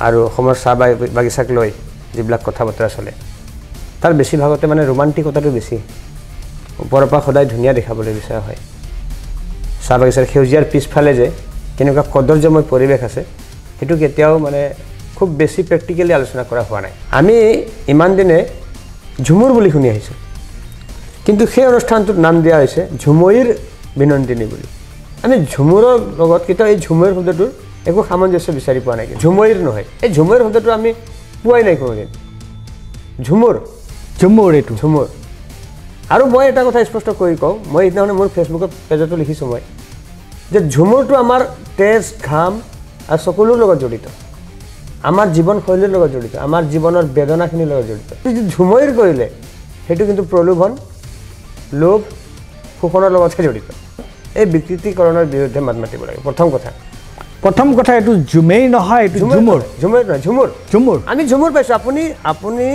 আৰু অসমৰ চাহ বাগিচাক লৈ যিবিলাক কথা বতৰা চলে তাৰ বেছিভাগতে মানে ৰোমান্টিকতাটো বেছি ওপৰৰ পৰা সদায় ধুনীয়া দেখাবলৈ বিচৰা হয় চাহ বাগিচাৰ সেউজীয়াৰ পিছফালে যে কেনেকুৱা কদৰ্যময় পৰিৱেশ আছে সেইটো কেতিয়াও মানে খুব বেছি প্ৰেক্টিকেলি আলোচনা কৰা হোৱা নাই আমি ইমান দিনে ঝুমুৰ বুলি শুনি আহিছোঁ কিন্তু সেই অনুষ্ঠানটোৰ নাম দিয়া হৈছে ঝুমুৰীৰ বিনন্দিনী বুলি আমি ঝুমুৰৰ লগত কেতিয়াও এই ঝুমুৰ শব্দটোৰ একো সামঞ্জস্য বিচাৰি পোৱা নাই ঝুমুৰীৰ নহয় এই ঝুমুৰ শব্দটো আমি পোৱাই নাই কোনোদিন ঝুমুৰ এইটো ঝুমুৰ আৰু মই এটা কথা স্পষ্ট কৰি কওঁ মই সেইদিনাখনে মোৰ ফেচবুকত পেজতো লিখিছোঁ মই যে ঝুমুৰটো আমাৰ তেজ ঘাম আৰু সকলোৰ লগত জড়িত আমাৰ জীৱনশৈলীৰ লগত জড়িত আমাৰ জীৱনৰ বেদনাখিনিৰ লগত জড়িত ঝুমুৰ কৰিলে সেইটো কিন্তু প্ৰলোভন লোভ শোষণৰ লগতহে জড়িত এই বিকৃতিকৰণৰ বিৰুদ্ধে মাত মাতিব লাগে প্ৰথম কথা এইটো ঝুমেই নহয় এইটো ঝুমুৰ আমি ঝুমুৰ পাইছোঁ আপুনি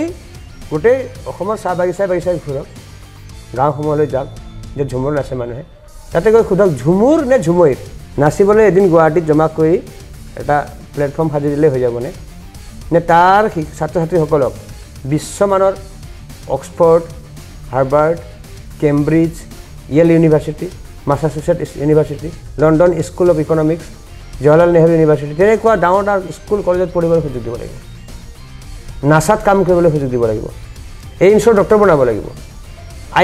গোটেই অসমৰ চাহ বাগিচাই ঘূৰক গাঁওসমূহলৈ যাওক যে ঝুমুৰ নাচে মানুহে তাতে গৈ সোধক ঝুমুৰ নে ঝুমুৰ নাচিবলৈ এদিন গুৱাহাটীত জমা কৰি এটা প্লেটফৰ্ম সাজি দিলে হৈ যাবনে নে তাৰ ছাত্ৰ ছাত্ৰীসকলক বিশ্বমানৰ Oxford Harvard Cambridge Yale university মাছাচুচেটছ university London school of economics Jawaharlal Nehru university তেনেকুৱা ডাঙৰ স্কুল কলেজত পঢ়িবলৈ সুযোগ দিব লাগিব নাছাত কাম কৰিবলৈ সুযোগ দিব লাগিব এইমছৰ ডক্টৰ বনাব লাগিব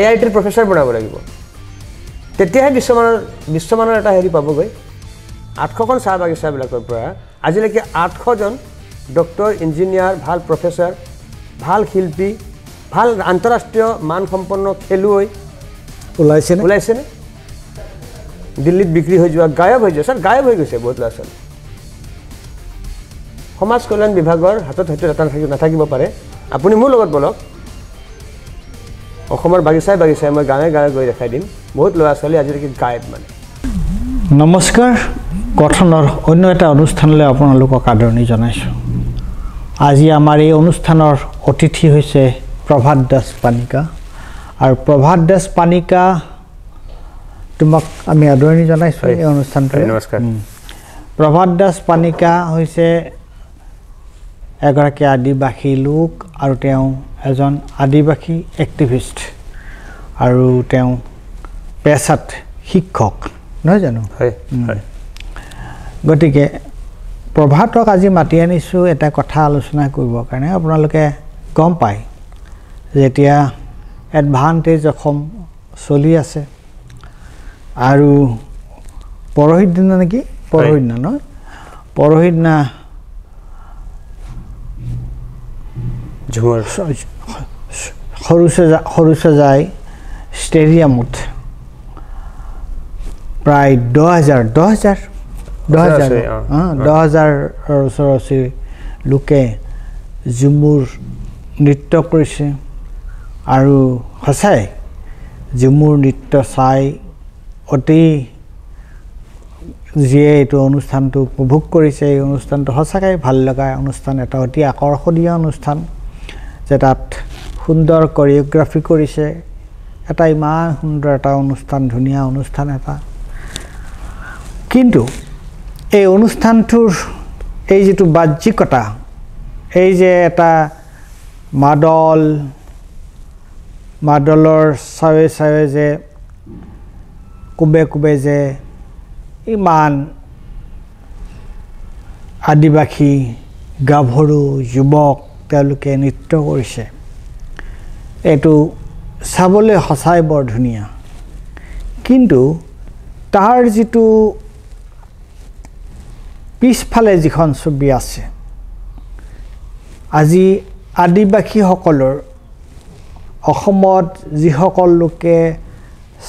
IITৰ প্ৰফেচাৰ বনাব লাগিব তেতিয়াহে বিশ্বমানৰ এটা হেৰি পাবগৈ 800খন চাহ বাগিচাবিলাকৰ পৰা আজিলৈকে 800জন ডক্টৰ ইঞ্জিনিয়াৰ ভাল প্ৰফেচাৰ ভাল শিল্পী ভাল আন্তঃৰাষ্ট্ৰীয় মানসম্পন্ন খেলুৱৈ ওলাইছেনে দিল্লীত বিক্ৰী হৈ যোৱা গায়ব হৈ যোৱা গায়ব হৈ গৈছে বহুত ল'ৰা ছোৱালী সমাজ কল্যাণ বিভাগৰ হাতত হয়তো এটা নাথাকিব পাৰে আপুনি মোৰ লগত বলক অসমৰ বাগিচাই মই গাঁৱে গৈ দেখাই দিম বহুত ল'ৰা ছোৱালী আজিলৈকে গায়ব মানে নমস্কাৰ গঠনৰ অন্য এটা অনুষ্ঠানলৈ আপোনালোকক আদৰণি জনাইছোঁ আজি আমাৰ এই অনুষ্ঠানৰ অতিথি হৈছে প্ৰভাত দাস পানিকা আৰু প্ৰভাত দাস পানিকা তোমাক আমি আদৰণি জনাইছোঁ এই অনুষ্ঠানটোলৈ নমস্কাৰ প্ৰভাত দাস পানিকা হৈছে এগৰাকী আদিবাসী লোক আৰু তেওঁ এজন আদিবাসী এক্টিভিষ্ট আৰু তেওঁ পেছাত শিক্ষক নহয় জানো হয় গতিকে প্ৰভাতক আজি মাতি আনিছোঁ এটা কথা আলোচনা কৰিবৰ কাৰণে আপোনালোকে গম পায় যেতিয়া এডভান্টেজ অসম চলি আছে আৰু পৰহিৰ দিনা নেকি পৰহিৰ দিনা ঝুমুৰ সৰুসজাই ষ্টেডিয়ামত প্ৰায় 10,000 ওচৰা-ওচৰি লোকে ঝুমুৰ নৃত্য কৰিছে আৰু সঁচাই ঝুমুৰ নৃত্য চাই অতি যিয়ে এইটো অনুষ্ঠানটো উপভোগ কৰিছে এই অনুষ্ঠানটো সঁচাকৈ ভাল লগা অনুষ্ঠান এটা অতি আকৰ্ষণীয় অনুষ্ঠান যে তাত সুন্দৰ কৰিঅ'গ্ৰাফি কৰিছে এটা ইমান সুন্দৰ এটা অনুষ্ঠান ধুনীয়া অনুষ্ঠান এটা কিন্তু এই অনুষ্ঠানটোৰ এই যিটো বাহ্যিকতা এই যে এটা মাদলৰ চাৱে যে কোবে যে ইমান আদিবাসী গাভৰু যুৱক তেওঁলোকে নৃত্য কৰিছে এইটো চাবলৈ সঁচাই বৰ ধুনীয়া কিন্তু তাৰ যিটো পিছফালে যিখন ছবি আছে আজি আদিবাসীসকলৰ অসমত যিসকল লোকে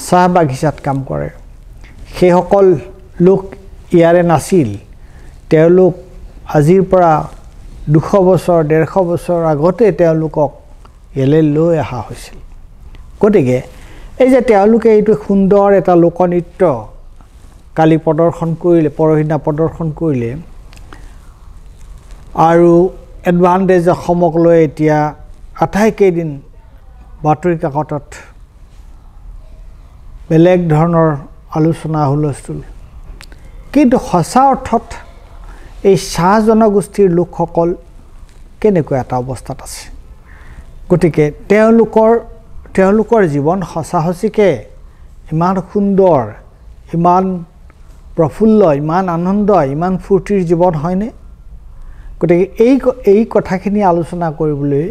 চাহ বাগিচাত কাম কৰে সেইসকল লোক ইয়াৰে নাছিল তেওঁলোক আজিৰ পৰা 200 বছৰ 150 বছৰ আগতে তেওঁলোকক ইয়ালৈ লৈ অহা হৈছিল গতিকে এই যে তেওঁলোকে এইটো সুন্দৰ এটা লোকনৃত্য কালি প্ৰদৰ্শন কৰিলে পৰহিনা প্ৰদৰ্শন কৰিলে আৰু এডভান্টেজ অসমক লৈ এতিয়া আটাইকেইদিন বাতৰি কাকতত বেলেগ ধৰণৰ আলোচনা হুলস্থুল কিন্তু সঁচা অৰ্থত এই চাহ জনগোষ্ঠীৰ লোকসকল কেনেকুৱা এটা অৱস্থাত আছে গতিকে তেওঁলোকৰ জীৱন সঁচাসঁচিকে ইমান সুন্দৰ ইমান প্ৰফুল্ল ইমান আনন্দ ইমান ফূৰ্তিৰ জীৱন হয়নে গতিকে এই কথাখিনি আলোচনা কৰিবলৈ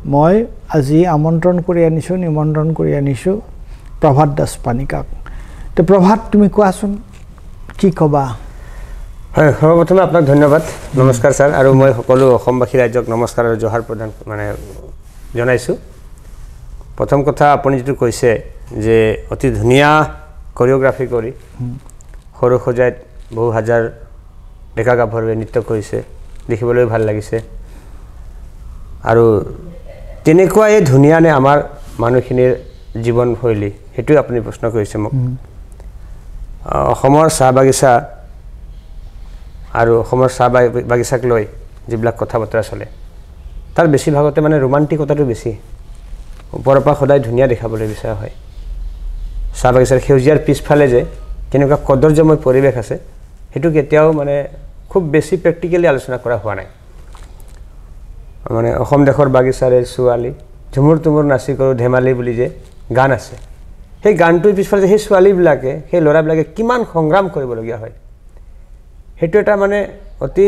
মই আজি নিমন্ত্ৰণ কৰি আনিছোঁ প্ৰভাত দাস পানিকাক তো প্ৰভাত তুমি কোৱাচোন কি ক'বা হয় সৰ্বপ্ৰথমে আপোনাক ধন্যবাদ নমস্কাৰ ছাৰ আৰু মই সকলো অসমবাসী ৰাজ্যক নমস্কাৰ আৰু জোহাৰ প্ৰদান জনাইছোঁ প্ৰথম কথা আপুনি যেটো কৈছে যে অতি ধুনীয়া কোৰিওগ্ৰাফি কৰি সৰু সজাইত বহু হাজাৰ ডেকা গাভৰুৱে নৃত্য কৰিছে দেখিবলৈ ভাল লাগিছে আৰু তেনেকুৱা এই ধুনীয়া নে আমাৰ মানুহখিনিৰ জীৱনশৈলী হেতু আপুনি প্ৰশ্ন কৰিছে মোক অসমৰ চাহ বাগিচা আৰু অসমৰ চাহ বাগিচাক লৈ যিবিলাক কথা বতৰা চলে তাৰ বেছিভাগতে মানে ৰোমান্টিকতাটো বেছি ওপৰৰ পৰা সদায় ধুনীয়া দেখাবলৈ বিচৰা হয় চাহ বাগিচাৰ সেউজীয়াৰ পিছফালে যে কেনেকুৱা কদৰ্যময় পৰিৱেশ আছে হেতু কেতিয়াও মানে খুব বেছি প্ৰেক্টিকেলি আলোচনা কৰা হোৱা নাই মানে অসম দেশৰ বাগিচাৰে ছোৱালী ঝুমুৰ তুমুৰ নাচি কৰোঁ ধেমালি বুলি যে গান আছে সেই গানটোৰ পিছফালে সেই ছোৱালীবিলাকে সেই ল'ৰাবিলাকে কিমান সংগ্ৰাম কৰিবলগীয়া হয় হেতু এটা মানে অতি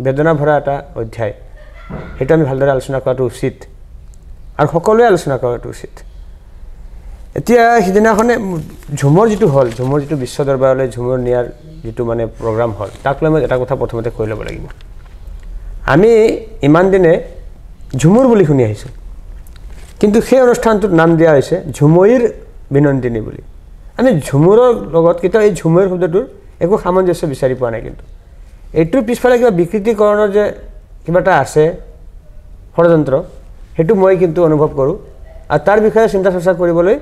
বেদনা ভৰা এটা অধ্যায় হেতু আমি ভালদৰে আলোচনা কৰাটো উচিত আৰু সকলোৱে আলোচনা কৰাটো উচিত এতিয়া সিদিনাখনে ঝুমৰ যিটো বিশ্ব দৰবাৰলৈ ঝুমৰ নিয়াৰ যিটো মানে প্ৰগ্ৰাম হ'ল তাক লৈ মই এটা কথা প্ৰথমতে কৈ ল'ব লাগিব আমি ইমান দিনে ঝুমুৰ বুলি শুনি আহিছোঁ কিন্তু সেই অনুষ্ঠানটোৰ নাম দিয়া হৈছে ঝুমৈৰ বিনন্দিনী বুলি আমি ঝুমুৰৰ লগত কেতিয়াও এই ঝুমৈৰ শব্দটোৰ একো সামঞ্জস্য বিচাৰি পোৱা নাই কিন্তু এইটোৰ পিছফালে কিবা বিকৃতিকৰণৰ যে কিবা এটা আছে ষড়যন্ত্ৰ হেতু মই কিন্তু অনুভৱ কৰোঁ আৰু তাৰ বিষয়ে চিন্তা চৰ্চা কৰিবলৈ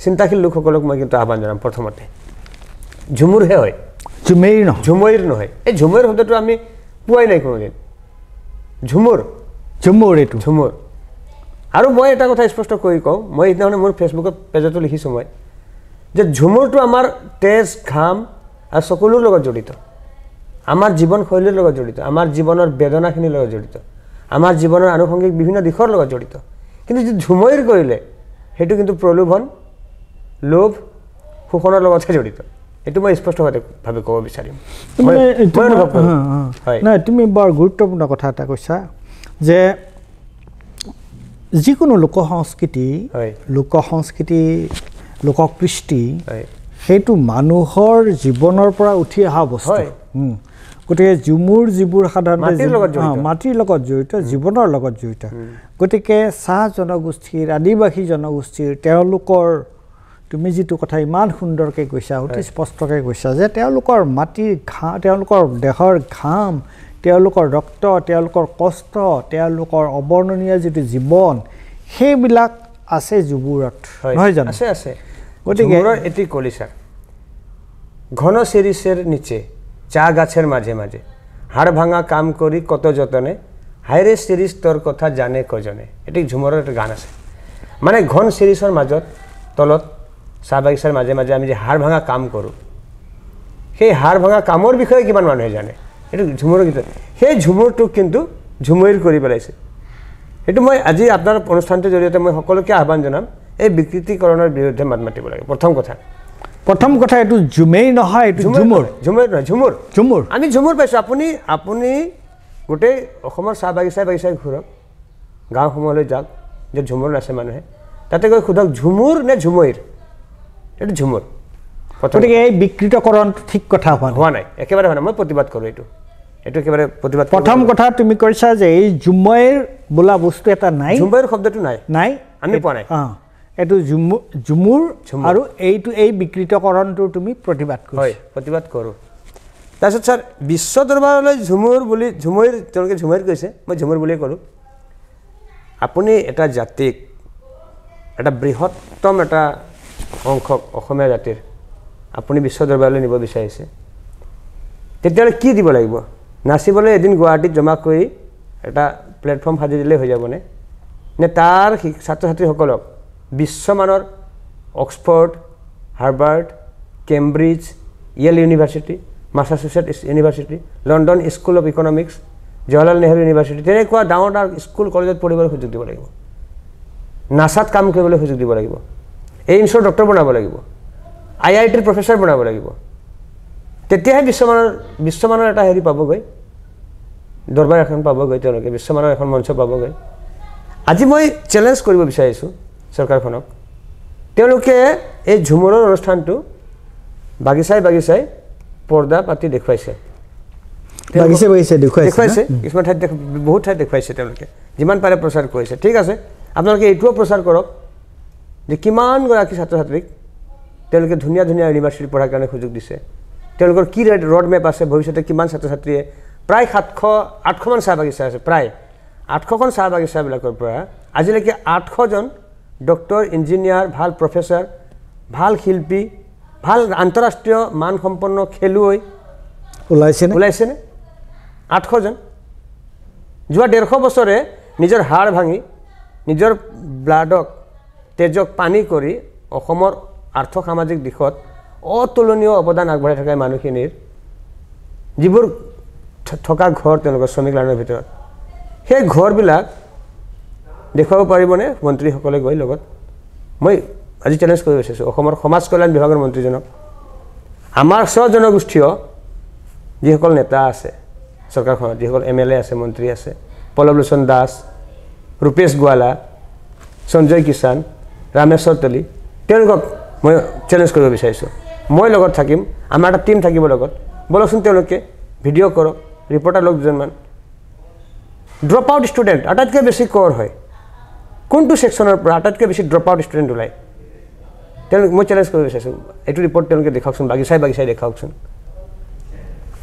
চিন্তাশীল লোকসকলক মই কিন্তু আহ্বান জনাম প্ৰথমতে ঝুমুৰহে হয় ঝুমৈৰ নহয় এই ঝুমৈৰ শব্দটো আমি পোৱাই নাই কোনোদিন ঝুমুৰ আৰু মই এটা কথা স্পষ্ট কৰি কওঁ মই সেইদিনাখনে মোৰ ফেচবুকত পেজতো লিখিছোঁ মই যে ঝুমুৰটো আমাৰ তেজ ঘাম আৰু সকলোৰ লগত জড়িত আমাৰ জীৱনশৈলীৰ লগত জড়িত আমাৰ জীৱনৰ বেদনাখিনিৰ লগত জড়িত আমাৰ জীৱনৰ আনুষংগিক বিভিন্ন দিশৰ লগত জড়িত কিন্তু যদি ঝুমৈৰ কৰিলে সেইটো কিন্তু প্ৰলোভন লোভ শোষণৰ লগতহে জড়িত এইটো মই স্পষ্টভাৱে ক'ব বিচাৰিম নাই তুমি বৰ গুৰুত্বপূৰ্ণ কথা এটা কৈছা যে যিকোনো লোকসংস্কৃতি লোককৃষ্টি সেইটো মানুহৰ জীৱনৰ পৰা উঠি অহা বস্তু গতিকে ঝুমুৰ যিবোৰ সাধাৰণতে মাটিৰ লগত জড়িত জীৱনৰ লগত জড়িত গতিকে চাহ জনগোষ্ঠীৰ আদিবাসী জনগোষ্ঠীৰ তেওঁলোকৰ তুমি যিটো কথা ইমান সুন্দৰকৈ কৈছা অতি স্পষ্টকৈ কৈছা যে তেওঁলোকৰ মাটিৰ ঘাম তেওঁলোকৰ দেহৰ ঘাম তেওঁলোকৰ ৰক্ত তেওঁলোকৰ কষ্ট তেওঁলোকৰ অবৰ্ণনীয় যিটো জীৱন সেইবিলাক আছে ঝুমুৰত নহয় জানো আছে গতিকে এটি কলিচা ঘন শিরিষের নিচে চা গাছের মাঝে মাঝে হাড় ভাঙা কাম করি কত যতনে হাইরে শিরিষ তোর কথা জানে কজনে এটি ঝুমৰৰ একটা গান আছে মানে ঘন শিৰিষৰ মাজত তলত চাহ বাগিচাৰ মাজে মাজে আমি যে হাড় ভাঙা কাম কৰোঁ সেই হাড় ভাঙা কামৰ বিষয়ে কিমান মানুহে জানে এইটো ঝুমুৰৰ গীত সেই ঝুমুৰটোক কিন্তু ঝুমৈৰ কৰি পেলাইছে এইটো মই আজি আপোনাৰ অনুষ্ঠানটোৰ জৰিয়তে মই সকলোকে আহ্বান জনাম এই বিকৃতিকৰণৰ বিৰুদ্ধে মাত মাতিব লাগে প্ৰথম কথা এইটো ঝুমেই নহয় এইটো ঝুমুৰ আমি ঝুমুৰ পাইছোঁ আপুনি গোটেই অসমৰ চাহ বাগিচাই ঘূৰক গাঁওসমূহলৈ যাওক যে ঝুমুৰ নাচে মানুহে তাতে গৈ সোধক ঝুমুৰ নে ঝুমৈৰ এইটো ঝুমুৰ গতিকে এই বিকৃতকৰণটো ঠিক কথা হোৱা নাই একেবাৰে হোৱা নাই মই প্ৰতিবাদ কৰোঁ এইটো একেবাৰে প্ৰতিবাদ প্ৰথম কথা তুমি কৈছা যে এই ঝুমৈৰ বোলা বস্তু এটা নাই ঝুমৈৰ শব্দটো নাই আমি পোৱা নাই এইটো ঝুমুৰ আৰু এইটো এই বিকৃতকৰণটো তুমি প্ৰতিবাদ কৰোঁ তাৰপিছত ছাৰ বিশ্ব দৰবাৰলৈ ঝুমৈৰ তেওঁলোকে ঝুমৈৰ কৈছে মই ঝুমুৰ বুলিয়ে কৰোঁ আপুনি এটা জাতিক এটা বৃহত্তম এটা অংশক অসমীয়া জাতিৰ আপুনি বিশ্ব দৰবাৰলৈ নিব বিচাৰিছে তেতিয়াহ'লে কি দিব লাগিব নাচিবলৈ এদিন গুৱাহাটীত জমা কৰি এটা প্লেটফৰ্ম সাজি দিলে হৈ যাবনে নে তাৰ ছাত্ৰ ছাত্ৰীসকলক বিশ্বমানৰ Oxford Harvard Cambridge Yale university মাছাচুচেটছ university London school of economics Jawaharlal Nehru university তেনেকুৱা ডাঙৰ ডাঙৰ স্কুল কলেজত পঢ়িবলৈ সুযোগ দিব লাগিব নাছাত কাম কৰিবলৈ সুযোগ দিব লাগিব এইমছৰ ডক্টৰ বনাব লাগিব IITৰ প্ৰফেচৰ বনাব লাগিব তেতিয়াহে বিশ্বমানৰ এটা হেৰি পাবগৈ দৰবাৰ এখন পাবগৈ তেওঁলোকে বিশ্বমানৰ এখন মঞ্চ পাবগৈ আজি মই চেলেঞ্জ কৰিব বিচাৰিছোঁ চৰকাৰখনক তেওঁলোকে এই ঝুমুৰৰ অনুষ্ঠানটো বাগিচাই পৰ্দা পাতি দেখুৱাইছে দেখুৱাইছে কিছুমান ঠাইত বহুত ঠাইত দেখুৱাইছে তেওঁলোকে যিমান পাৰে প্ৰচাৰ কৰিছে ঠিক আছে আপোনালোকে এইটোও প্ৰচাৰ কৰক যে কিমানগৰাকী ছাত্ৰ ছাত্ৰীক তেওঁলোকে ধুনীয়া ধুনীয়া ইউনিভাৰ্চিটি পঢ়াৰ কাৰণে সুযোগ দিছে তেওঁলোকৰ কি ৰোড মেপ আছে ভৱিষ্যতে কিমান ছাত্ৰ ছাত্ৰীয়ে প্ৰায় 800মান চাহ বাগিচা আছে প্ৰায় 800খন চাহ বাগিচাবিলাকৰ পৰা আজিলৈকে 800জন ডক্টৰ ইঞ্জিনিয়াৰ ভাল প্ৰফেচৰ ভাল শিল্পী ভাল আন্তঃৰাষ্ট্ৰীয় মানসম্পন্ন খেলুৱৈ ওলাইছেনে 800জন যোৱা 150 বছৰে নিজৰ হাড় ভাঙি নিজৰ ব্লাডক তেজক পানী কৰি অসমৰ আৰ্থ সামাজিক দিশত অতুলনীয় অৱদান আগবঢ়াই থকা মানুহখিনিৰ যিবোৰ থকা ঘৰ তেওঁলোকৰ শ্ৰমিক লাইনৰ ভিতৰত সেই ঘৰবিলাক দেখুৱাব পাৰিবনে মন্ত্ৰীসকলে গৈ লগত মই আজি চেলেঞ্জ কৰি বিচাৰিছোঁ অসমৰ সমাজ কল্যাণ বিভাগৰ মন্ত্ৰীজনক আমাৰ জনগোষ্ঠীয় যিসকল নেতা আছে চৰকাৰখনত যিসকল MLA আছে মন্ত্ৰী আছে পল্লৱলোচন দাস ৰূপেশ গোৱালা সঞ্জয় কিষাণ ৰামেশ্বৰ তলি তেওঁলোকক মই চেলেঞ্জ কৰিব বিচাৰিছোঁ মই লগত থাকিম আমাৰ এটা টিম থাকিব লগত বলকচোন তেওঁলোকে ভিডিঅ' কৰক ৰিপৰ্টাৰ লোক দুজনমান ড্ৰপ আউট ষ্টুডেণ্ট আটাইতকৈ বেছি কৰ হয় কোনটো ছেকশ্যনৰ পৰা আটাইতকৈ বেছি ড্ৰপ আউট ষ্টুডেণ্ট ওলায় তেওঁলোক মই চেলেঞ্জ কৰিব বিচাৰিছোঁ এইটো ৰিপৰ্ট তেওঁলোকে দেখাওকচোন বাগিচাই দেখাওকচোন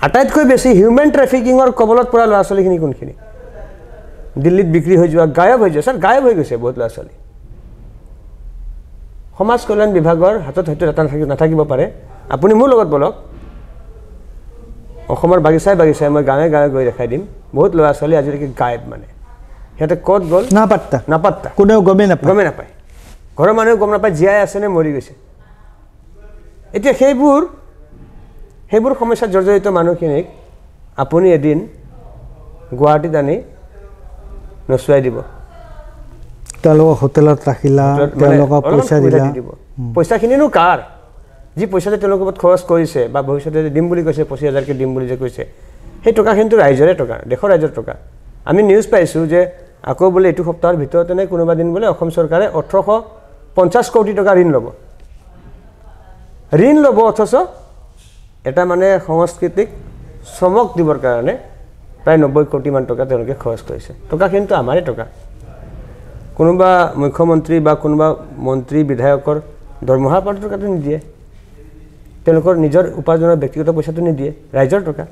আটাইতকৈ বেছি হিউমেন ট্ৰেফিকিঙৰ কবলত পৰা ল'ৰা ছোৱালীখিনি কোনখিনি দিল্লীত বিক্ৰী হৈ যোৱা গায়ব হৈ যোৱা ছাৰ গায়ব হৈ গৈছে বহুত ল'ৰা ছোৱালী সমাজ কল্যাণ বিভাগৰ হাতত হয়তো এটা নাথাকিব পাৰে আপুনি মোৰ লগত বলক অসমৰ বাগিচাই মই গাঁৱে গৈ দেখাই দিম বহুত ল'ৰা ছোৱালী আজিলৈকে গায়ব মানে সিহঁতে ক'ত গ'ল নাপাত্তা কোনেও গমেই নাপায় ঘৰৰ মানুহে গম নাপায় জীয়াই আছে নে মৰি গৈছে এতিয়া সেইবোৰ সমস্যাত জৰ্জৰিত মানুহখিনিক আপুনি এদিন গুৱাহাটীত আনি নচুৱাই দিব তেওঁলোকক হোটেলত ৰাখিলা তেওঁলোকক পইচা দিলা পইচাখিনিনো কাৰ যি পইচা যে তেওঁলোকৰ ওপৰত খৰচ কৰিছে বা ভৱিষ্যতে দিম বুলি কৈছে 25,000কে দিম বুলি যে কৈছে সেই টকাখিনিতো ৰাইজৰে টকা দেশৰ ৰাইজৰ টকা আমি নিউজ পাইছোঁ যে আকৌ বোলে এইটো সপ্তাহৰ ভিতৰতে নে কোনোবা দিন বোলে অসম চৰকাৰে 1850 কোটি টকা ঋণ ল'ব অথচ এটা মানে সংস্কৃতিক চমক দিবৰ কাৰণে প্ৰায় 90 কোটিমান টকা তেওঁলোকে খৰচ কৰিছে টকাখিনিতো আমাৰে টকা কোনোবা মুখ্যমন্ত্ৰী বা কোনোবা মন্ত্ৰী বিধায়কৰ দৰমহা পাতৰ টকাটো নিদিয়ে তেওঁলোকৰ নিজৰ উপাৰ্জনৰ ব্যক্তিগত পইচাটো নিদিয়ে ৰাইজৰ টকা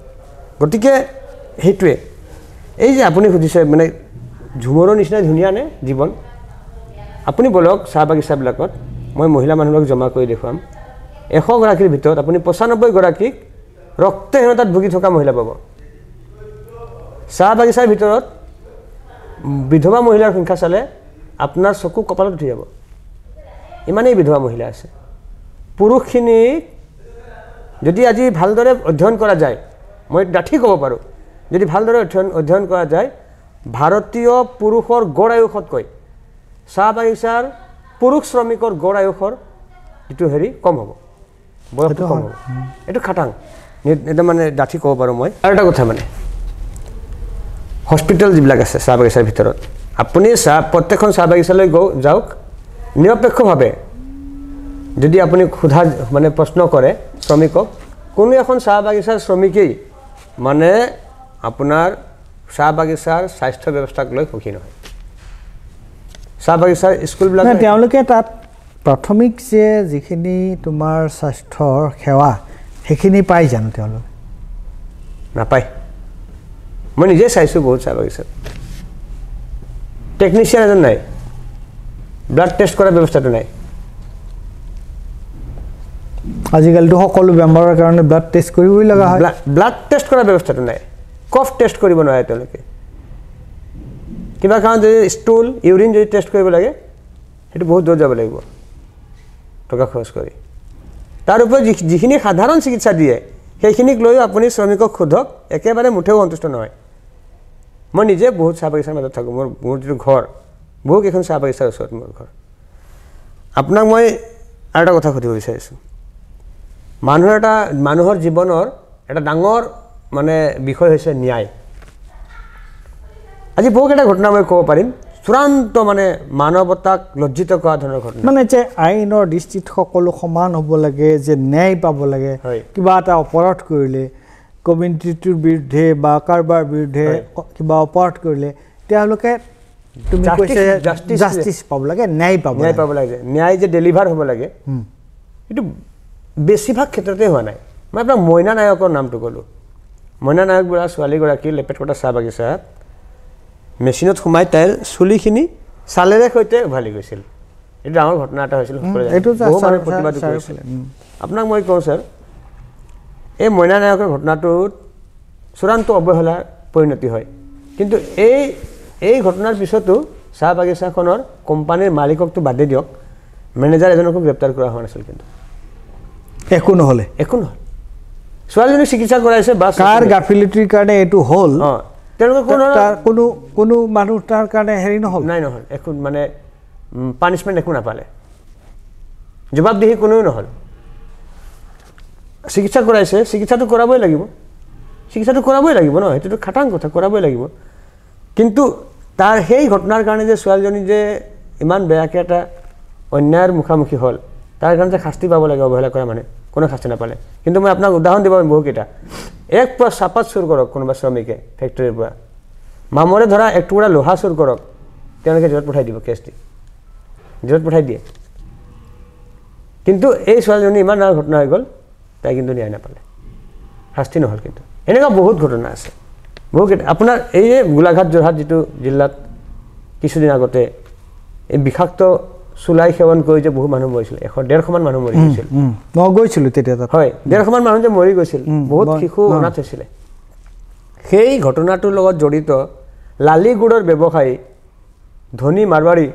গতিকে সেইটোৱে এই যে আপুনি সুধিছে মানে ঝুমুৰৰ নিচিনা ধুনীয়া নে জীৱন আপুনি বলক চাহ বাগিচাবিলাকত মই মহিলা মানুহক জমা কৰি দেখুৱাম 100 গৰাকীৰ ভিতৰত আপুনি 95 গৰাকীক ৰক্তহীনতাত ভুগি থকা মহিলা পাব চাহ বাগিচাৰ ভিতৰত বিধৱা মহিলাৰ সংখ্যা চালে আপোনাৰ চকু কপালত উঠি যাব ইমানেই বিধৱা মহিলা আছে পুৰুষখিনিক যদি আজি ভালদৰে অধ্যয়ন কৰা যায় মই ডাঠি ক'ব পাৰোঁ যদি ভালদৰে অধ্যয়ন কৰা যায় ভাৰতীয় পুৰুষৰ গড় আয়ুসতকৈ চাহ বাগিচাৰ পুৰুষ শ্ৰমিকৰ গড় আয়ুসৰ যিটো হেৰি কম হ'ব বয়সটো কম হ'ব এইটো খাটাং এটা মানে ডাঠি ক'ব পাৰোঁ মই আৰু এটা কথা মানে হস্পিটেল যিবিলাক আছে চাহ বাগিচাৰ ভিতৰত আপুনি প্ৰত্যেকখন চাহ বাগিচালৈ যাওক নিৰপেক্ষভাৱে যদি আপুনি সোধা মানে প্ৰশ্ন কৰে শ্ৰমিকক কোনো এখন চাহ বাগিচাৰ শ্ৰমিকেই মানে আপোনাৰ চাহ বাগিচাৰ স্বাস্থ্য ব্যৱস্থাক লৈ সুখী নহয় চাহ বাগিচাৰ স্কুলবিলাক তেওঁলোকে তাত প্ৰাথমিক যে যিখিনি তোমাৰ স্বাস্থ্যৰ সেৱা সেইখিনি পায় জানো তেওঁলোকে নাপায় মই নিজে চাইছোঁ বহুত চাহ বাগিচাত টেকনিচিয়ান এজন নাই ব্লাড টেষ্ট কৰাৰ ব্যৱস্থাটো নাই আজিকালিতো সকলো বেমাৰৰ কাৰণে ব্লাড টেষ্ট কৰিবই লগা হয় ব্লাড টেষ্ট কৰাৰ ব্যৱস্থাটো নাই কফ টেষ্ট কৰিব নোৱাৰে তেওঁলোকে কিবা কাৰণ যদি ষ্টুল ইউৰিন যদি টেষ্ট কৰিব লাগে সেইটো বহুত দূৰ যাব লাগিব টকা খৰচ কৰি তাৰ ওপৰত যিখিনি সাধাৰণ চিকিৎসা দিয়ে সেইখিনিক লৈও আপুনি শ্ৰমিকক সোধক একেবাৰে মুঠেও সন্তুষ্ট নহয় মই নিজে বহুত চাহ বাগিচাৰ মাজত থাকোঁ মোৰ যিটো ঘৰ বহু কেইখন চাহ বাগিচাৰ ওচৰত মোৰ ঘৰ আপোনাক মই আৰু এটা কথা সুধিব বিচাৰিছোঁ মানুহৰ জীৱনৰ এটা ডাঙৰ মানে বিষয় হৈছে ন্যায় আজি বহুত এটা ঘটনা মই ক'ব পাৰিম চূড়ান্ত মানে মানৱতাক লজ্জিত কৰা ধৰণৰ ঘটনা মানে যে আইনৰ দৃষ্টিত সকলো সমান হ'ব লাগে যে ন্যায় পাব লাগে কিবা এটা অপৰাধ কৰিলে কমিউনিটিটোৰ বিৰুদ্ধে বা কাৰোবাৰ বিৰুদ্ধে কিবা অপৰাধ কৰিলে তেওঁলোকে তুমি কৈছে জাষ্টিস পাব লাগে ন্যায় পাব লাগে ন্যায় যে ডেলিভাৰ হ'ব লাগে এইটো বেছিভাগ ক্ষেত্ৰতে হোৱা নাই মই আপোনাক মইনা নায়কৰ নামটো ক'লোঁ মইনা নায়ক বুঢ়া ছোৱালীগৰাকী লেপেট কটা চাহ বাগিচাত মেচিনত সোমাই তাইৰ চুলিখিনি চালেৰে সৈতে উভালি গৈছিল এইটো ডাঙৰ ঘটনা এটা হৈছিল প্ৰতিবাদ কৰিছিল আপোনাক মই কওঁ ছাৰ এই মইনা নায়কৰ ঘটনাটোত চূড়ান্ত অৱহেলাৰ পৰিণতি হয় কিন্তু এই ঘটনাৰ পিছতো চাহ বাগিচাখনৰ কোম্পানীৰ মালিককটো বাদে দিয়ক মেনেজাৰ এজনকো গ্ৰেপ্তাৰ কৰা হোৱা নাছিল কিন্তু একো নহ'ল ছোৱালীজনীক চিকিৎসা কৰাইছে বা কাৰ গাফিলতিৰ কাৰণে এইটো হ'ল তেওঁলোকে কোনো মানুহ তাৰ কাৰণে হেৰি নহ'ল একো মানে পানিছমেণ্ট একো নাপালে জবাবদিহি কোনোও নহ'ল চিকিৎসা কৰাইছে চিকিৎসাটো কৰাবই লাগিব ন সেইটোতো খাটাং কথা কৰাবই লাগিব কিন্তু তাৰ সেই ঘটনাৰ কাৰণে যে ছোৱালীজনী যে ইমান বেয়াকৈ এটা অন্যায়ৰ মুখামুখি হ'ল তাৰ কাৰণে যে শাস্তি পাব লাগে অৱহেলা কৰা মানে কোনো শাস্তি নাপালে কিন্তু মই আপোনাক উদাহৰণ দিব পাৰিম বহুকেইটা এক পুৱা চাপাত চুৰ কৰক কোনোবা শ্ৰমিকে ফেক্টৰীৰ পৰা মামৰে ধৰা এক টুকুৰা লোহা চুৰ কৰক তেওঁলোকে জেলত পঠাই দিব কেছ দি জেলত পঠাই দিয়ে কিন্তু এই ছোৱালীজনী ইমান ডাঙৰ ঘটনা হৈ গ'ল তাই কিন্তু ন্যায় নাপালে শাস্তি নহ'ল কিন্তু এনেকুৱা বহুত ঘটনা আছে বহুকেইটা আপোনাৰ এই গোলাঘাট যোৰহাট যিটো জিলাত কিছুদিন আগতে এই বিষাক্ত চুলাই সেৱন কৰি যে বহু মানুহ মৰিছিল 150মান মানুহ মৰি গৈছিল মই গৈছিলোঁ তেতিয়া তাত হয় 150মান মানুহ যে মৰি গৈছিল বহুত শিশু অনাথ হৈছিলে সেই ঘটনাটোৰ লগত জড়িত লালিগুড়ৰ ব্যৱসায়ী ধনী মাৰৱাৰী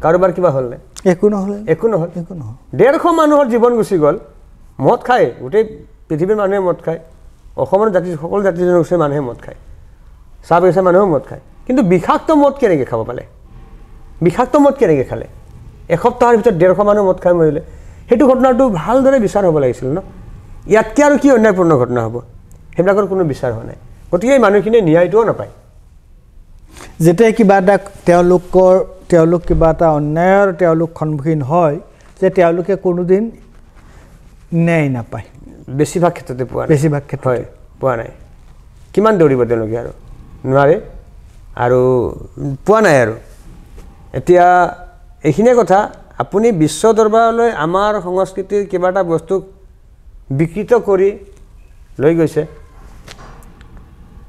কাৰোবাৰ কিবা হ'ল নে একো নহ'ল 150 মানুহৰ জীৱন গুচি গ'ল মদ খায় গোটেই পৃথিৱীৰ মানুহে মদ খায় অসমৰ সকলো জাতি জনগোষ্ঠীৰ মানুহে মদ খায় চাহ বাগিচাৰ মানুহেও মদ খায় কিন্তু বিষাক্ত মদ কেনেকৈ খাব পালে খালে এসপ্তাহৰ ভিতৰত 150 মানুহ মদ খাই মৰিলে সেইটো ঘটনাটো ভালদৰে বিচাৰ হ'ব লাগিছিল ন ইয়াতকৈ আৰু কি অন্যায়পূৰ্ণ ঘটনা হ'ব সেইবিলাকৰ কোনো বিচাৰ হোৱা নাই গতিকে এই মানুহখিনিয়ে ন্যায়টোও নাপায় যেতিয়া কিবা এটা তেওঁলোক কিবা এটা অন্যায়ৰ তেওঁলোক সন্মুখীন হয় যে তেওঁলোকে কোনোদিন ন্যায় নাপায় বেছিভাগ ক্ষেত্ৰতে পোৱা নাই কিমান দৌৰিব তেওঁলোকে আৰু নোৱাৰে আৰু পোৱা নাই আৰু এতিয়া এইখিনিয়ে কথা আপুনি বিশ্ব দৰবাৰলৈ আমাৰ সংস্কৃতিৰ কিবা এটা বস্তুক বিকৃত কৰি লৈ গৈছে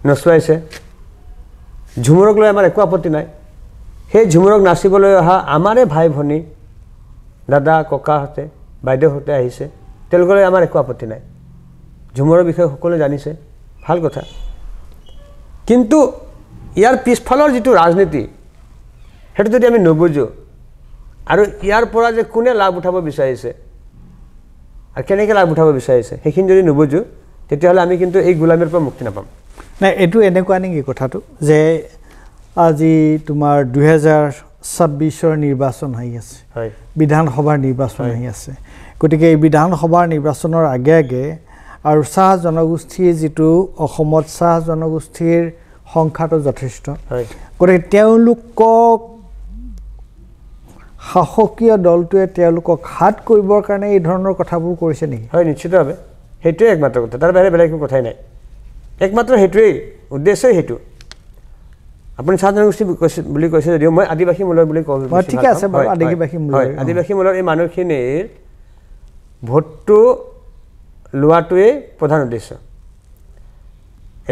নচুৱাইছে ঝুমুৰক লৈ আমাৰ একো আপত্তি নাই সেই ঝুমুৰক নাচিবলৈ অহা আমাৰে ভাই ভনী দাদা ককাহঁতে বাইদেউহঁতে আহিছে তেওঁলোকলৈ আমাৰ একো আপত্তি নাই ঝুমুৰৰ বিষয়ে সকলোৱে জানিছে ভাল কথা কিন্তু ইয়াৰ পিছফালৰ যিটো ৰাজনীতি সেইটো যদি আমি নুবুজো আৰু ইয়াৰ পৰা যে কোনে লাভ উঠাব বিচাৰিছে আৰু কেনেকৈ লাভ উঠাব বিচাৰিছে সেইখিনি যদি নুবুজো তেতিয়াহ'লে আমি কিন্তু এই গোলামীৰ পৰা মুক্তি নাপাম নাই এইটো এনেকুৱা নেকি কথাটো যে আজি তোমাৰ 2026 নিৰ্বাচন আহি আছে হয় বিধানসভাৰ নিৰ্বাচন আহি আছে গতিকে এই বিধানসভাৰ নিৰ্বাচনৰ আগে আগে আৰু চাহ জনগোষ্ঠীৰ যিটো অসমত চাহ জনগোষ্ঠীৰ সংখ্যাটো যথেষ্ট হয় গতিকে তেওঁলোকক শাসকীয় দলটোৱে তেওঁলোকক হাত কৰিবৰ কাৰণে এই ধৰণৰ কথাবোৰ কৰিছে নেকি হয় নিশ্চিতভাৱে সেইটোৱে একমাত্ৰ কথা তাৰ বাহিৰে বেলেগ একো কথাই নাই একমাত্ৰ সেইটোৱেই উদ্দেশ্যই সেইটো আপুনি চাহ জনগোষ্ঠী বুলি কৈছে যদিও মই আদিবাসী মূলৰ বুলি কওঁ ঠিক আছে বাৰু আদিবাসী মূলৰ এই মানুহখিনিৰ ভোটটো লোৱাটোৱেই প্ৰধান উদ্দেশ্য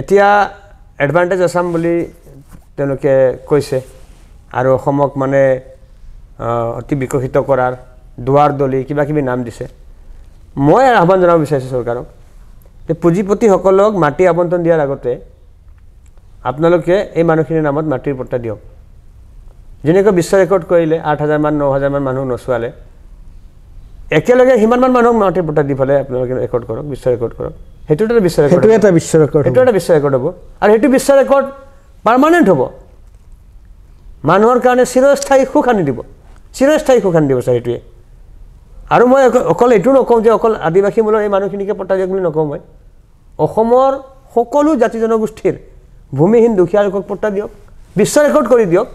এতিয়া এডভান্টেজ আছাম বুলি তেওঁলোকে কৈছে আৰু অসমক মানে অতি বিকশিত কৰাৰ দুৱাৰ দলি কিবা কিবি নাম দিছে মই আহ্বান জনাব বিচাৰিছোঁ চৰকাৰক যে পুঁজিপতিসকলক মাটি আবণ্টন দিয়াৰ আগতে আপোনালোকে এই মানুহখিনিৰ নামত মাটিৰ পট্টা দিয়ক যেনেকৈ বিশ্ব ৰেকৰ্ড কৰিলে 8,000 মান 9,000 মান মানুহ নচোৱালে একেলগে সিমানমান মানুহক মাটিৰ পট্টা দি পেলাই আপোনালোকে ৰেকৰ্ড কৰক বিশ্ব ৰেকৰ্ড কৰক সেইটো এটা বিশ্ব ৰেকৰ্ড সেইটো এটা বিশ্ব ৰেকৰ্ড সেইটো এটা বিশ্ব ৰেকৰ্ড হ'ব আৰু সেইটো বিশ্ব ৰেকৰ্ড পাৰ্মানেণ্ট হ'ব মানুহৰ কাৰণে চিৰস্থায়ী সুখ আনি দিব চিৰস্থায়ী সুখ আনি দিব ছাৰ সেইটোৱে আৰু মই অকল এইটো নকওঁ যে অকল আদিবাসী মূলৰ এই মানুহখিনিকে পতা দিয়ক বুলি নকওঁ মই অসমৰ সকলো জাতি জনগোষ্ঠীৰ ভূমিহীন দুখীয়া লোকক পতা দিয়ক বিশ্ব ৰেকৰ্ড কৰি দিয়ক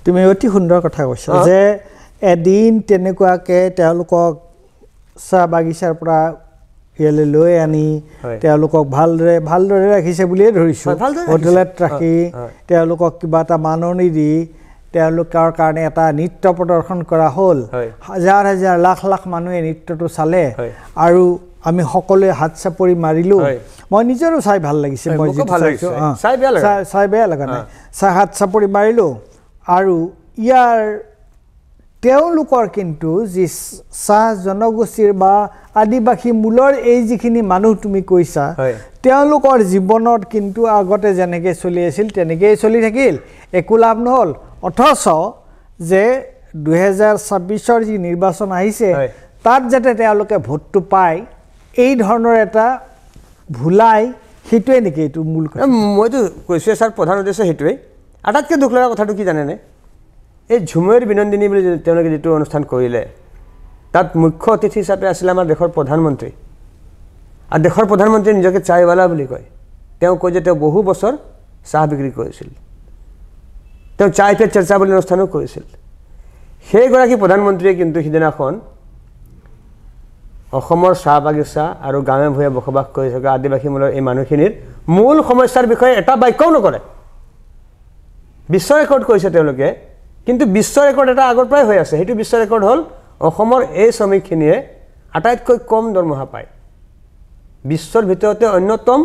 তুমি অতি সুন্দৰ কথা কৈছা যে এদিন তেনেকুৱাকৈ তেওঁলোকক চাহ বাগিচাৰ পৰা ইয়ালৈ লৈ আনি তেওঁলোকক ভালদৰে ৰাখিছে বুলিয়ে ধৰিছোঁ হোটেলত ৰাখি তেওঁলোকক কিবা এটা মাননি দি তেওঁলোকৰ কাৰণে এটা নৃত্য প্ৰদৰ্শন কৰা হ'ল হাজাৰ হাজাৰ লাখ লাখ মানুহে নৃত্যটো চালে আৰু আমি সকলোৱে হাত চাপৰি মাৰিলোঁ মই নিজৰো চাই ভাল লাগিছে মই চাই বেয়া লগা নাই হাত চাপৰি মাৰিলোঁ আৰু ইয়াৰ তেওঁলোকৰ কিন্তু যি চাহ জনগোষ্ঠীৰ বা আদিবাসী মূলৰ এই যিখিনি মানুহ তুমি কৈছা তেওঁলোকৰ জীৱনত কিন্তু আগতে যেনেকৈ চলি আছিল তেনেকৈয়ে চলি থাকিল একো লাভ নহ'ল অথচ যে 2026 যি নিৰ্বাচন আহিছে তাত যাতে তেওঁলোকে ভোটটো পায় এই ধৰণৰ এটা ভুলাই সেইটোৱে নেকি এইটো মূল কথা মইতো কৈছোঁ ছাৰ প্ৰধান উদ্দেশ্য সেইটোৱেই আটাইতকৈ দুখ লগা কথাটো কি জানেনে এই ঝুমুৰ বিনন্দিনী বুলি তেওঁলোকে যিটো অনুষ্ঠান কৰিলে তাত মুখ্য অতিথি হিচাপে আছিলে আমাৰ দেশৰ প্ৰধানমন্ত্ৰী আৰু দেশৰ প্ৰধানমন্ত্ৰীয়ে নিজকে চায়ৱালা বুলি কয় তেওঁ কয় যে তেওঁ বহু বছৰ চাহ বিক্ৰী কৰিছিল তেওঁ চাই পে চৰ্চা বুলি অনুষ্ঠানো কৰিছিল সেইগৰাকী প্ৰধানমন্ত্ৰীয়ে কিন্তু সিদিনাখন অসমৰ চাহ বাগিচা আৰু গাঁৱে ভূঞে বসবাস কৰি থকা আদিবাসী মূলৰ এই মানুহখিনিৰ মূল সমস্যাৰ বিষয়ে এটা বাক্যও নকৰে বিশ্ব ৰেকৰ্ড কৰিছে তেওঁলোকে কিন্তু বিশ্ব ৰেকৰ্ড এটা আগৰ পৰাই হৈ আছে সেইটো বিশ্ব ৰেকৰ্ড হ'ল অসমৰ এই শ্ৰমিকখিনিয়ে আটাইতকৈ কম দৰমহা পায় বিশ্বৰ ভিতৰতে অন্যতম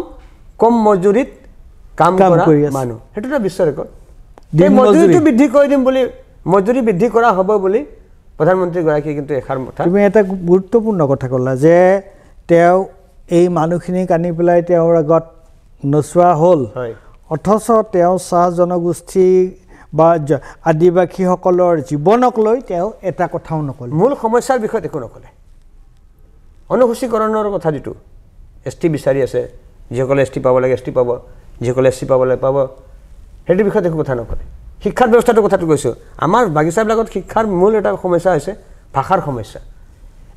কম মজুৰিত কাম কৰা মানুহ সেইটো এটা বিশ্ব ৰেকৰ্ড এই মজুৰিটো বৃদ্ধি কৰি দিম বুলি মজুৰি বৃদ্ধি কৰা হ'ব বুলি প্ৰধানমন্ত্ৰীগৰাকীয়ে কিন্তু এষাৰ কথা তুমি এটা গুৰুত্বপূৰ্ণ কথা ক'লা যে তেওঁ এই মানুহখিনিক আনি পেলাই তেওঁৰ আগত নচোৱা হ'ল অথচ তেওঁ চাহ জনগোষ্ঠী বা আদিবাসীসকলৰ জীৱনক লৈ তেওঁ এটা কথাও নক'লে মূল সমস্যাৰ বিষয়ত একো নক'লে অনুসূচীকৰণৰ কথা যিটো এছ টি বিচাৰি আছে যিসকলে এছ টি পাব লাগে এছ টি পাব যিসকলে এছ টি পাব লাগে পাব সেইটোৰ বিষয়ত একো কথা নক'লে শিক্ষাৰ ব্যৱস্থাটোৰ কথাটো কৈছোঁ আমাৰ বাগিচাবিলাকত শিক্ষাৰ মূল এটা সমস্যা হৈছে ভাষাৰ সমস্যা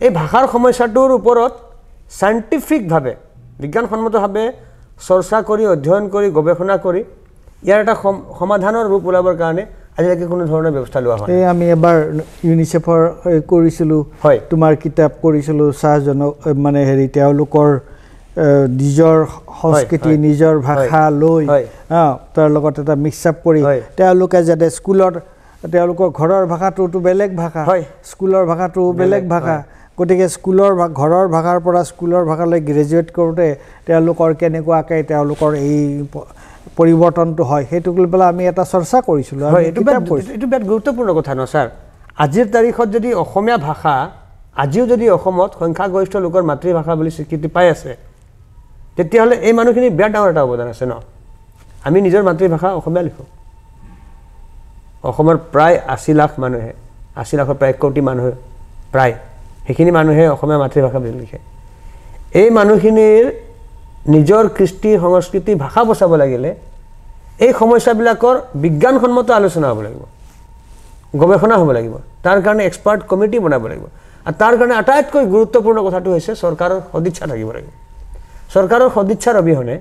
এই ভাষাৰ সমস্যাটোৰ ওপৰত চাইণ্টিফিকভাৱে বিজ্ঞানসন্মতভাৱে চৰ্চা কৰি অধ্যয়ন কৰি গৱেষণা কৰি ইয়াৰ এটা সমাধানৰ ৰূপ ওলাবৰ কাৰণে আজিলৈকে কোনো ধৰণৰ ব্যৱস্থা লোৱা হোৱা নাই আমি এবাৰ ইউনিচেফৰ কৰিছিলোঁ তোমাৰ কিতাপ কৰিছিলোঁ মানে হেৰি তেওঁলোকৰ নিজৰ সংস্কৃতি নিজৰ ভাষা লৈ তাৰ লগত এটা মিক্স আপ কৰি তেওঁলোকে যাতে স্কুলত তেওঁলোকৰ ঘৰৰ ভাষাটোতো বেলেগ ভাষা স্কুলৰ ভাষাটো বেলেগ ভাষা গতিকে ঘৰৰ ভাষাৰ পৰা স্কুলৰ ভাষালৈ গ্ৰেজুৱেট কৰোঁতে তেওঁলোকৰ কেনেকুৱাকৈ তেওঁলোকৰ এই পৰিৱৰ্তনটো হয় সেইটোক লৈ পেলাই আমি এটা চৰ্চা কৰিছিলোঁ এইটো বিৰাট গুৰুত্বপূৰ্ণ কথা ন ছাৰ আজিৰ তাৰিখত যদি অসমীয়া ভাষা আজিও যদি অসমত সংখ্যাগৰিষ্ঠ লোকৰ মাতৃভাষা বুলি স্বীকৃতি পাই আছে তেতিয়াহ'লে এই মানুহখিনিৰ বিৰাট ডাঙৰ এটা অৱদান আছে ন আমি নিজৰ মাতৃভাষা অসমীয়া লিখোঁ অসমৰ প্ৰায় 80 লাখ মানুহে 80 লাখৰ প্ৰায় 1 কোটি মানুহে প্ৰায় সেইখিনি মানুহে অসমীয়া মাতৃভাষা বুলি লিখে এই মানুহখিনিৰ নিজৰ কৃষ্টি সংস্কৃতি ভাষা বচাব লাগিলে এই সমস্যাবিলাকৰ বিজ্ঞানসন্মত আলোচনা হ'ব লাগিব গৱেষণা হ'ব লাগিব তাৰ কাৰণে এক্সপাৰ্ট কমিটি বনাব লাগিব আৰু তাৰ কাৰণে আটাইতকৈ গুৰুত্বপূৰ্ণ কথাটো হৈছে চৰকাৰৰ সদিচ্ছা থাকিব লাগিব চৰকাৰৰ সদিচ্ছাৰ অবিহনে